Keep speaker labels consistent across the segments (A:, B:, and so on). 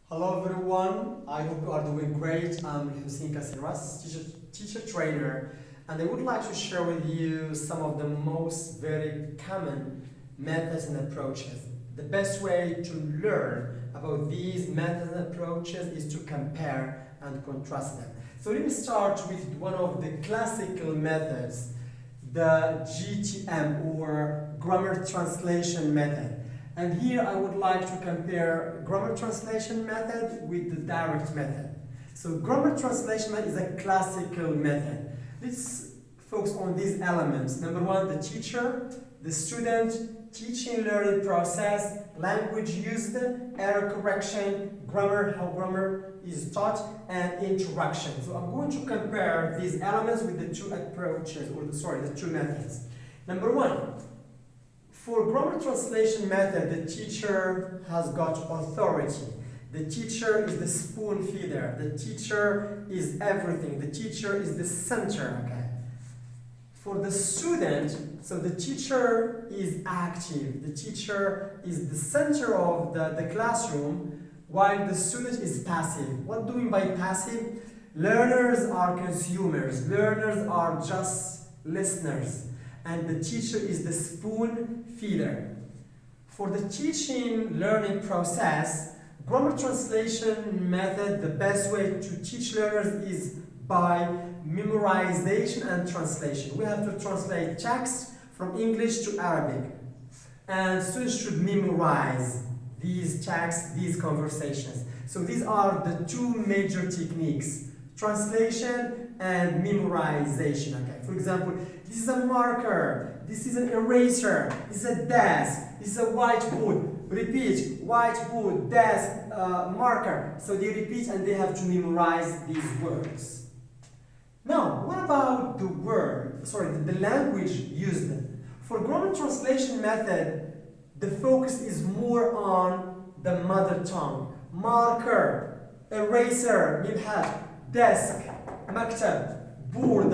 A: Hello everyone, I hope you are doing great. I'm Hussein Kasiras, teacher trainer, and I would like to share with you some of the most very common methods and approaches. The best way to learn about these methods and approaches is to compare and contrast them. So let me start with one of the classical methods, the GTM or grammar translation method. And here I would like to compare grammar translation method with the direct method. So grammar translation method is a classical method. Let's focus on these elements. Number one, the teacher, the student, teaching learning process, language used, error correction, grammar, how grammar is taught, and interaction. So I'm going to compare these elements with the two approaches, the two methods. Number one, for grammar translation method, the teacher has got authority. The teacher is the spoon feeder. The teacher is everything. The teacher is the center, okay? For the student, so the teacher is active. The teacher is the center of the classroom, while the student is passive. What do we mean by passive? Learners are consumers. Learners are just listeners. And the teacher is the spoon feeder. For the teaching learning process, grammar translation method, the best way to teach learners is by memorization and translation. We have to translate text from English to Arabic. And students should memorize these texts, these conversations. So these are the two major techniques, translation and memorization. Okay. For example, this is a marker, this is an eraser, this is a desk, this is a whiteboard. Repeat, whiteboard, desk, marker. So they repeat and they have to memorize these words. Now, what about the language used? For grammar translation method, the focus is more on the mother tongue. Marker, eraser, mibhat, desk, maktab, board,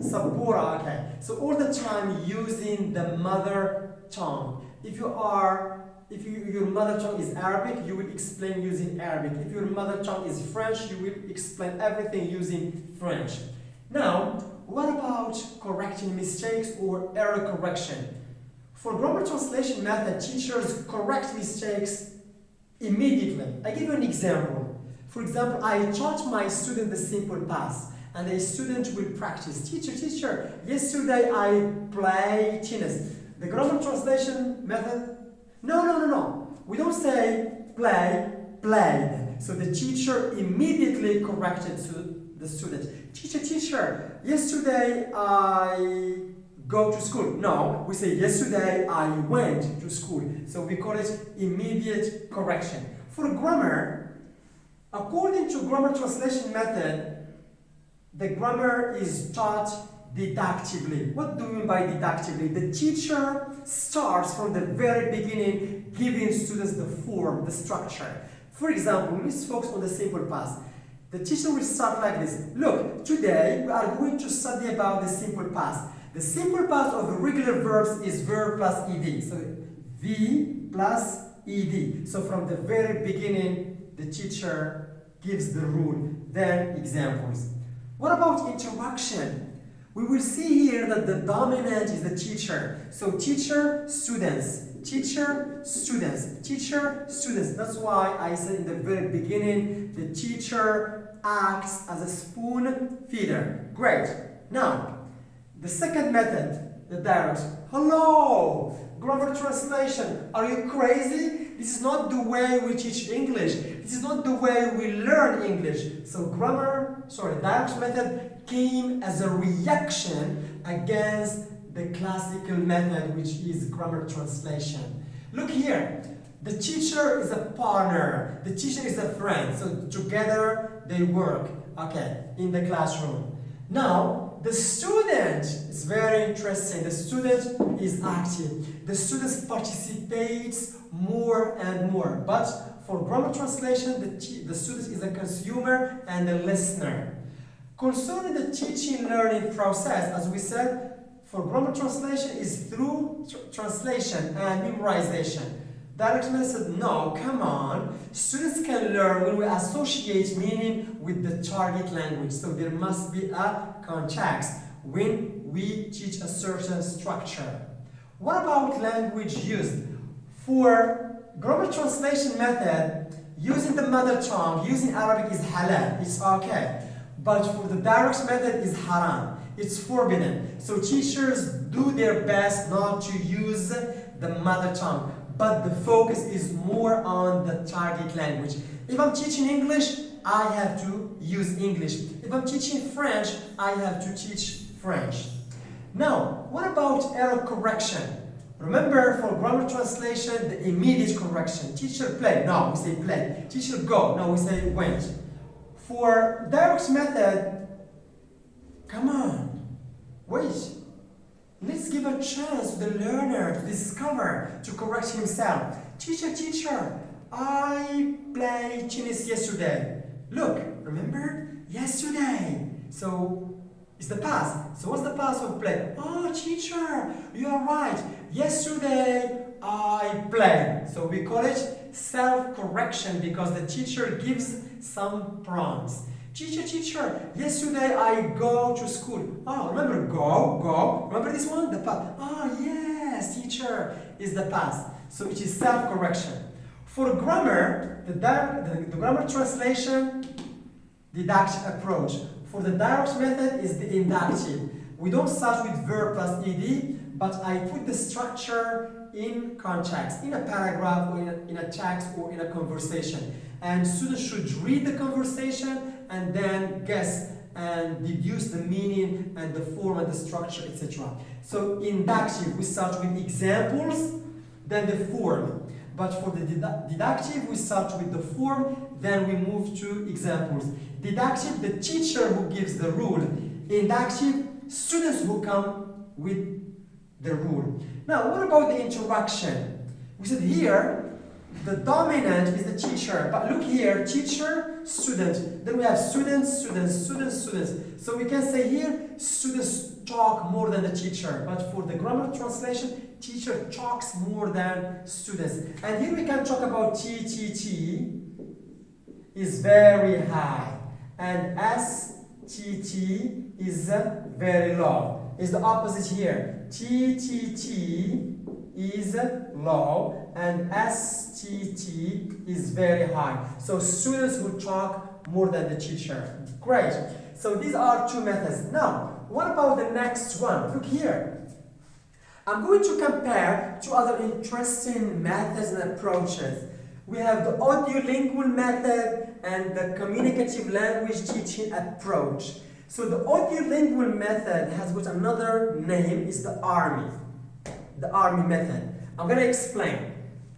A: sabura, okay. So all the time using the mother tongue. If your mother tongue is Arabic, you will explain using Arabic. If your mother tongue is French, you will explain everything using French. Now, what about correcting mistakes or error correction? For grammar translation method, teachers correct mistakes immediately. I give you an example. For example, I taught my student the simple past, and a student will practice. Teacher, yesterday I played tennis. The grammar translation method? No. We don't say play, played. So the teacher immediately corrected to the student. Teacher, yesterday I go to school. No, we say yesterday I went to school. So we call it immediate correction. For grammar, according to grammar translation method, the grammar is taught deductively. What do we mean by deductively? The teacher starts from the very beginning, giving students the form, the structure. For example, let's focus on the simple past. The teacher will start like this. Look, today we are going to study about the simple past. The simple past of regular verbs is verb plus ed. So V plus ed. So from the very beginning, the teacher gives the rule, then examples. What about interaction? We will see here that the dominant is the teacher. So teacher, students, teacher, students, teacher, students. That's why I said in the very beginning, the teacher acts as a spoon feeder. Great. Now, the second method, the direct. Hello, grammar translation. Are you crazy? This is not the way we teach English. This is not the way we learn English. So direct method came as a reaction against the classical method, which is grammar translation. Look here. The teacher is a partner. The teacher is a friend. So together they work, okay, in the classroom. Now, the student is very interesting. The student is active. The student participates more and more. But for grammar translation, the student is a consumer and a listener. Concerning the teaching learning process, as we said, for grammar translation is through translation and memorization. Direct method said, no, come on. Students can learn when we associate meaning with the target language. So there must be a context when we teach a certain structure. What about language used? For grammar translation method, using the mother tongue, using Arabic is halal, it's okay. But for the direct method is haram, it's forbidden. So teachers do their best not to use the mother tongue, but the focus is more on the target language. If I'm teaching English, I have to use English. If I'm teaching French, I have to teach French. Now, what about error correction? Remember, for grammar translation, the immediate correction. Teacher play, no, we say play. Teacher go, no, we say went. For direct method, come on, wait. Let's give a chance to the learner to discover, to correct himself. Teacher, I played tennis yesterday. Look, remember? Yesterday. So, it's the past. So what's the past of play? Oh, teacher, you are right. Yesterday, I played. So we call it self-correction because the teacher gives some prompts. Teacher, yesterday I go to school. Oh, remember go. Remember this one? The past. Oh, yes, teacher, is the past. So it is self-correction. For grammar, the grammar translation, deductive approach. For the direct method is the inductive. We don't start with verb plus ed, but I put the structure in context, in a paragraph, or in a text, or in a conversation. And students should read the conversation and then guess and deduce the meaning and the form and the structure, etc. So inductive, we start with examples, then the form. But for the deductive, we start with the form, then we move to examples. Deductive, the teacher who gives the rule. Inductive, students who come with the rule. Now, what about the interaction? We said here, the dominant is the teacher, but look here, teacher, student. Then we have students. So we can say here, students talk more than the teacher, but for the grammar translation, teacher talks more than students. And here we can talk about T is very high, and STT is very low. Is the opposite here. TTT is low and STT is very high. So students will talk more than the teacher. Great. So these are two methods. Now, what about the next one? Look here. I'm going to compare two other interesting methods and approaches. We have the audiolingual method and the communicative language teaching approach. So the audiolingual method has got another name, it's the ARMY method. I'm going to explain.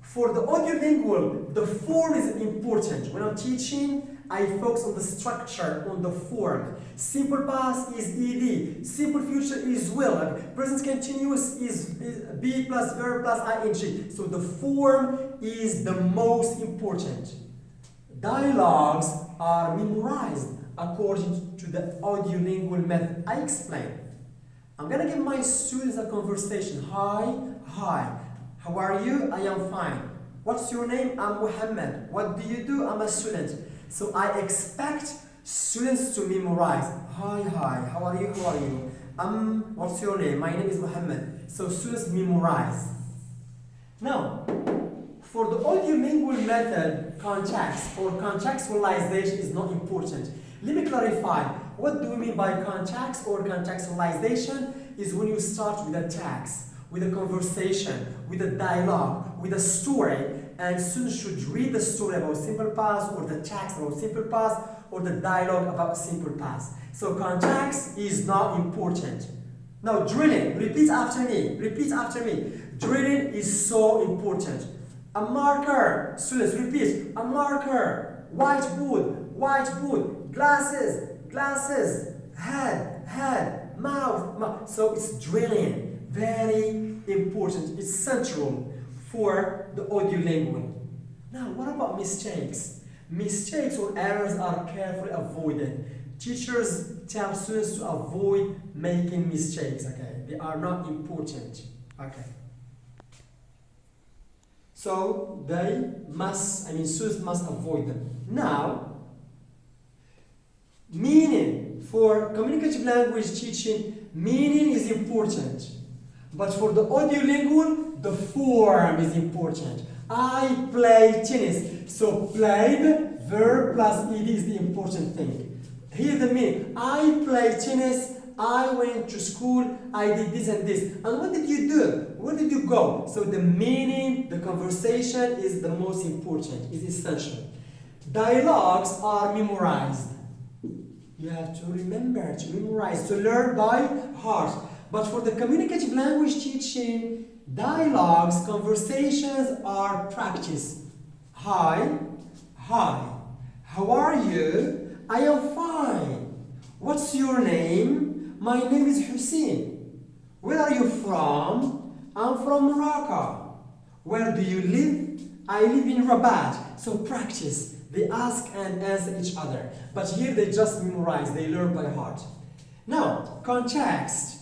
A: For the audiolingual, the form is important. When I'm teaching, I focus on the structure, on the form. Simple past is ed. Simple future is will. Present continuous is be plus verb plus ing. So the form is the most important. Dialogues are memorized according to the audiolingual method. I explain. I'm going to give my students a conversation. Hi. How are you? I am fine. What's your name? I'm Muhammad. What do you do? I'm a student. So I expect students to memorize. Hi. How are you? What's your name? My name is Muhammad. So students memorize. Now, for the audiolingual method, context or contextualization is not important. Let me clarify. What do we mean by context or contextualization? Is when you start with a text, with a conversation, with a dialogue, with a story, and students should read the story about simple past or the text about simple past or the dialogue about simple past. So context is not important. Now drilling, repeat after me. Drilling is so important. A marker, students repeat, a marker, whiteboard, glasses, head, mouth. So it's drilling, very important. It's central for the audiolingual. Now, what about mistakes? Mistakes or errors are carefully avoided. Teachers tell students to avoid making mistakes, okay? They are not important, okay? So students must avoid them. Now, meaning for communicative language teaching, meaning is important. But for the audiolingual, the form is important. I play tennis. So played, verb plus ed is the important thing. Here the meaning. I play tennis. I went to school. I did this and this. And what did you do? Where did you go? So the meaning, the conversation is the most important, is essential. Dialogues are memorized. You have to remember, to memorize, to learn by heart. But for the communicative language teaching, dialogues, conversations are practice. Hi, how are you? I am fine. What's your name? My name is Hussein. Where are you from? I'm from Morocco. Where do you live? I live in Rabat. So practice. They ask and answer each other. But here they just memorize, they learn by heart. Now, context.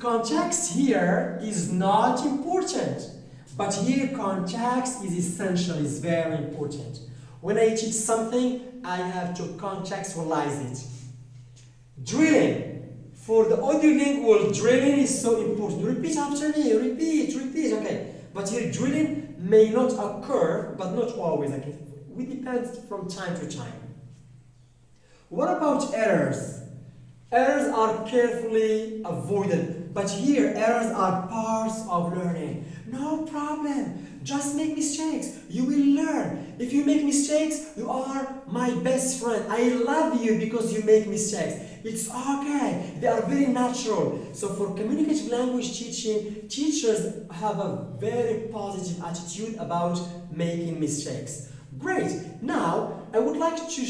A: Context here is not important. But here context is essential, is very important. When I teach something, I have to contextualize it. Drilling. For the audiolingual, drilling is so important. Repeat after me, repeat, okay. But here drilling may not occur, but not always, okay. It depends from time to time. What about errors? Errors are carefully avoided, but here errors are parts of learning. No problem. Just make mistakes. You will learn. If you make mistakes, you are my best friend. I love you because you make mistakes. It's okay. They are very natural. So for communicative language teaching, teachers have a very positive attitude about making mistakes. Great. Now, I would like to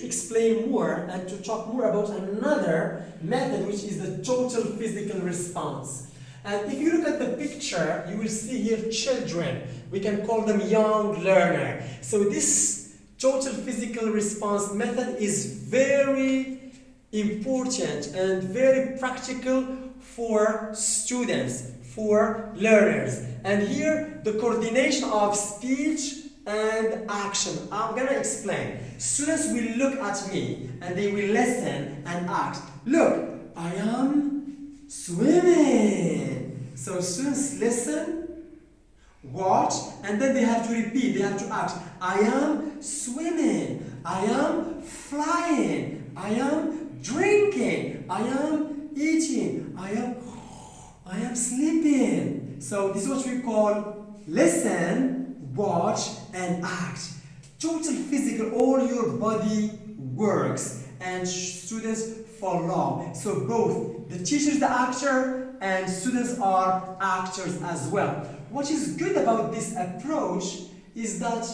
A: explain more and to talk more about another method, which is the total physical response. And if you look at the picture, you will see here children. We can call them young learner. So this total physical response method is very important and very practical for students, for learners. And here, the coordination of speech and action. I'm gonna explain. Students will look at me and they will listen and act. Look, I am swimming. So students listen, watch, and then they have to repeat, they have to act. I am swimming. I am flying. I am drinking. I am eating. I am sleeping. So this is what we call listen, watch, and act. Total physical, all your body works and students follow. So both the teacher is the actor and students are actors as well. What is good about this approach is that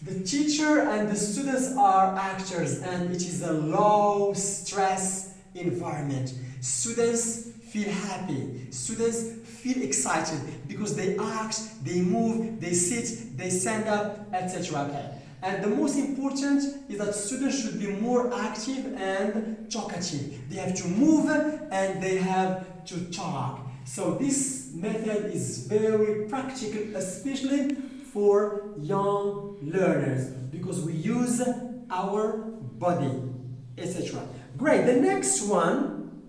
A: the teacher and the students are actors and it is a low stress environment. Students feel happy. Students feel excited because they act, they move, they sit, they stand up, etc. Okay. And the most important is that students should be more active and talkative. They have to move and they have to talk. So this method is very practical, especially for young learners, because we use our body, etc. Great. The next one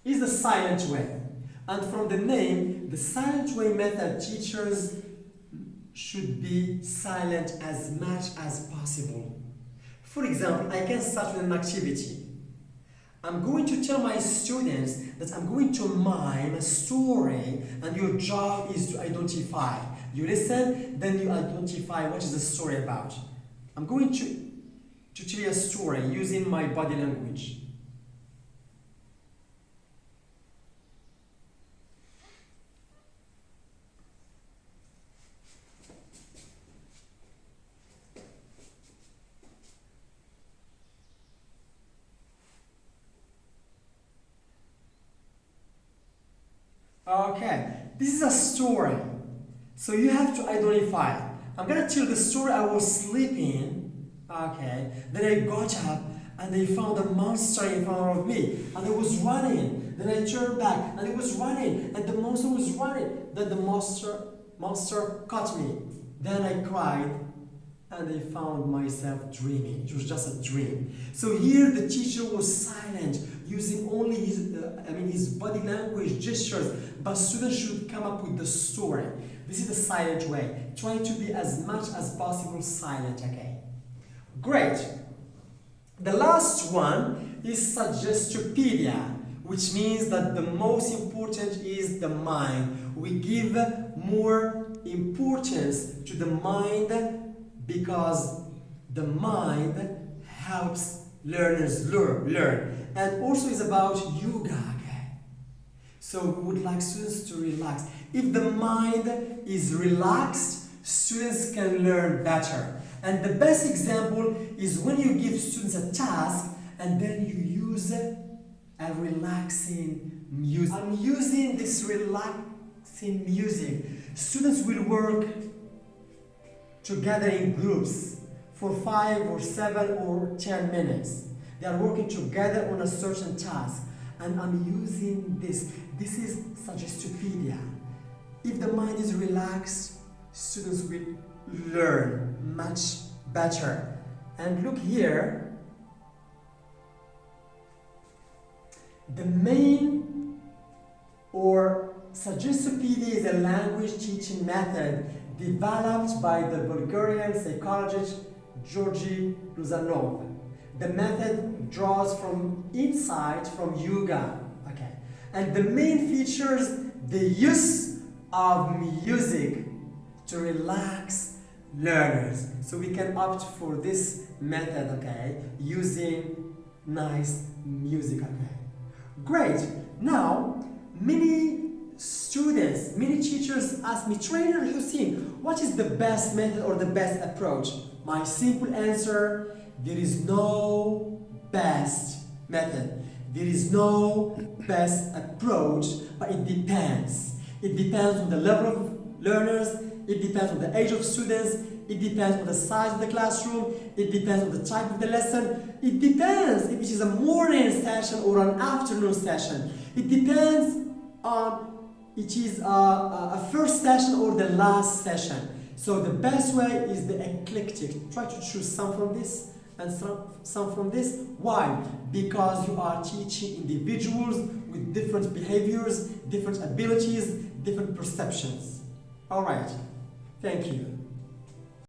A: is the silent way. And from the name, the silent way method, teachers should be silent as much as possible. For example, I can start with an activity. I'm going to tell my students that I'm going to mime a story and your job is to identify. You listen, then you identify what is the story about. I'm going to tell you a story using my body language. Okay, this is a story. So you have to identify. I'm gonna tell the story. I was sleeping. Okay, then I got up and they found a monster in front of me, and it was running. Then I turned back, and it was running, and the monster was running. Then the monster caught me. Then I cried, and I found myself dreaming. It was just a dream. So here the teacher was silent, using only his body language, gestures, but students should come up with the story. This is the silent way. Try to be as much as possible silent, okay? Great. The last one is Suggestopedia, which means that the most important is the mind. We give more importance to the mind because the mind helps learners learn. And also is about yoga, okay? So we would like students to relax. If the mind is relaxed, students can learn better. And the best example is when you give students a task and then you use a relaxing music. I'm using this relaxing music. Students will work together in groups for 5 or 7 or 10 minutes. They are working together on a certain task. And I'm using this. This is Suggestopedia. If the mind is relaxed, students will learn much better. And look here. The main or Suggestopedia is a language teaching method developed by the Bulgarian psychologist Georgi Luzanov. The method draws from insight from yoga. Okay. And the main features the use of music to relax learners. So we can opt for this method, okay, using nice music, okay. Great. Now, many students, many teachers ask me, Trainer Hussein, what is the best method or the best approach? My simple answer, there is no best method. There is no best approach, but it depends. It depends on the level of learners, it depends on the age of students, it depends on the size of the classroom, it depends on the type of the lesson, it depends if it is a morning session or an afternoon session. It depends on it is a first session or the last session. So the best way is the eclectic. Try to choose some from this and some from this. Why? Because you are teaching individuals with different behaviors, different abilities, different perceptions. All right. Thank you.